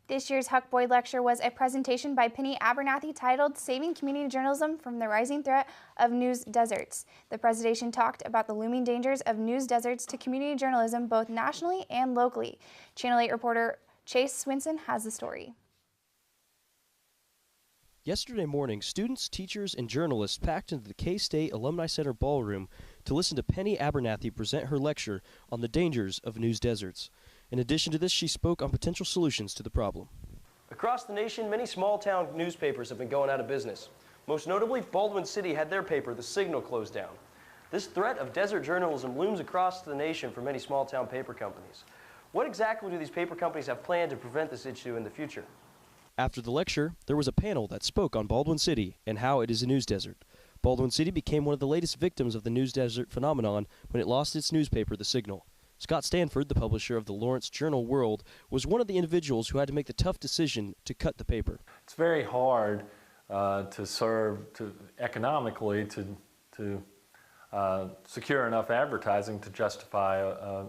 This year's Huck Boyd Lecture was a presentation by Penny Abernathy titled Saving Community Journalism from the Rising Threat of News Deserts. The presentation talked about the looming dangers of news deserts to community journalism both nationally and locally. Channel 8 reporter Chase Swinson has the story. Yesterday morning, students, teachers, and journalists packed into the K-State Alumni Center ballroom to listen to Penny Abernathy present her lecture on the dangers of news deserts. In addition to this, she spoke on potential solutions to the problem. Across the nation, many small-town newspapers have been going out of business. Most notably, Baldwin City had their paper, The Signal, closed down. This threat of desert journalism looms across the nation for many small-town paper companies. What exactly do these paper companies have planned to prevent this issue in the future? After the lecture, there was a panel that spoke on Baldwin City and how it is a news desert. Baldwin City became one of the latest victims of the news desert phenomenon when it lost its newspaper, The Signal. Scott Stanford, the publisher of the Lawrence Journal World, was one of the individuals who had to make the tough decision to cut the paper. It's very hard economically to secure enough advertising to justify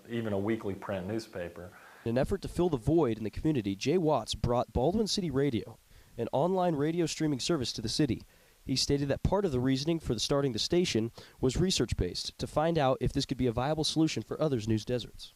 even a weekly print newspaper. In an effort to fill the void in the community, Jay Watts brought Baldwin City Radio, an online radio streaming service, to the city. He stated that part of the reasoning for starting the station was research-based, to find out if this could be a viable solution for others' news deserts.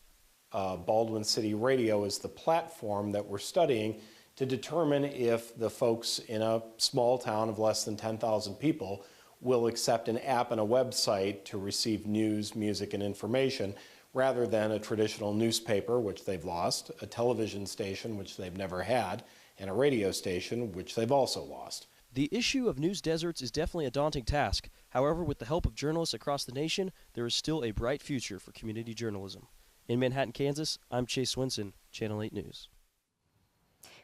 Baldwin City Radio is the platform that we're studying to determine if the folks in a small town of less than 10,000 people will accept an app and a website to receive news, music, and information, rather than a traditional newspaper, which they've lost, a television station, which they've never had, and a radio station, which they've also lost. The issue of news deserts is definitely a daunting task. However, with the help of journalists across the nation, there is still a bright future for community journalism. In Manhattan, Kansas, I'm Chase Swinson, Channel 8 News.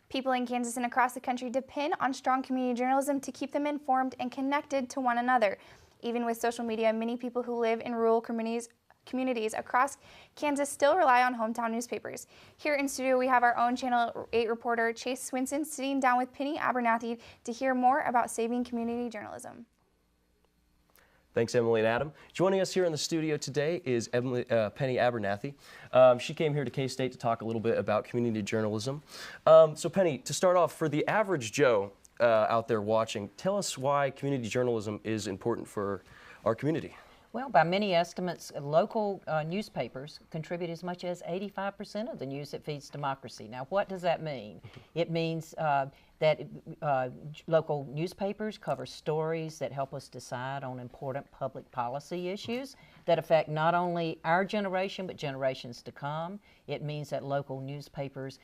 People in Kansas and across the country depend on strong community journalism to keep them informed and connected to one another. Even with social media, many people who live in rural communities across Kansas still rely on hometown newspapers. Here in studio, we have our own Channel 8 reporter, Chase Swinson, sitting down with Penny Abernathy to hear more about saving community journalism. Thanks, Emily and Adam. Joining us here in the studio today is Penny Abernathy. She came here to K-State to talk a little bit about community journalism. So Penny, to start off, for the average Joe out there watching, tell us why community journalism is important for our community. Well, by many estimates, local newspapers contribute as much as 85% of the news that feeds democracy. Now, what does that mean? It means that local newspapers cover stories that help us decide on important public policy issues that affect not only our generation, but generations to come. It means that local newspapers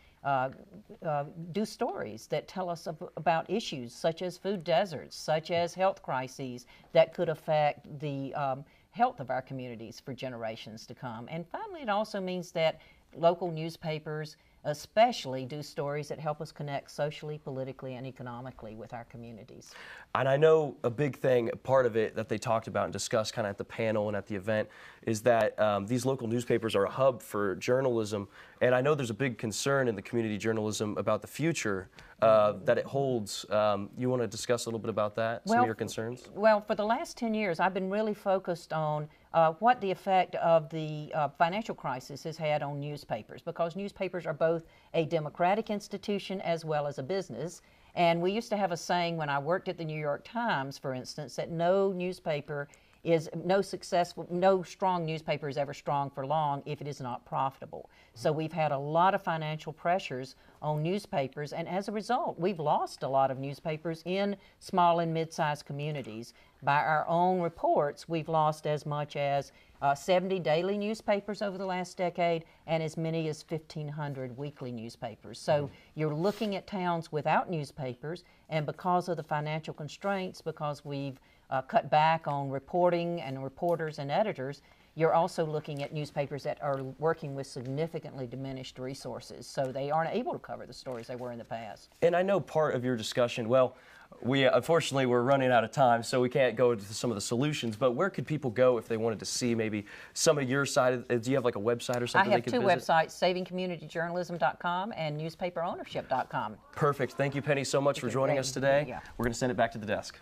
do stories that tell us about issues such as food deserts, such as health crises that could affect the health of our communities for generations to come. And finally, it also means that local newspapers especially do stories that help us connect socially, politically, and economically with our communities. And I know a big thing, part of it that they talked about and discussed kind of at the panel and at the event, is that these local newspapers are a hub for journalism. And I know there's a big concern in the community journalism about the future that it holds. You want to discuss a little bit about that, some of your concerns? Well, for the last 10 years, I've been really focused on what the effect of the financial crisis has had on newspapers, because newspapers are both a democratic institution as well as a business. And we used to have a saying when I worked at the New York Times, for instance, that no strong newspaper is ever strong for long if it is not profitable. So we've had a lot of financial pressures on newspapers, and as a result, we've lost a lot of newspapers in small and mid-sized communities. By our own reports, we've lost as much as 70 daily newspapers over the last decade and as many as 1,500 weekly newspapers. So you're looking at towns without newspapers, and because of the financial constraints, because we've cut back on reporting and reporters and editors, you're also looking at newspapers that are working with significantly diminished resources, so they aren't able to cover the stories they were in the past. And I know part of your discussion, well, unfortunately we're running out of time, so we can't go into some of the solutions, but where could people go if they wanted to see maybe some of your side? Do you have like a website or something they could visit? I have two websites, savingcommunityjournalism.com and newspaperownership.com. Perfect. Thank you, Penny, so much for joining us today. Yeah. We're going to send it back to the desk.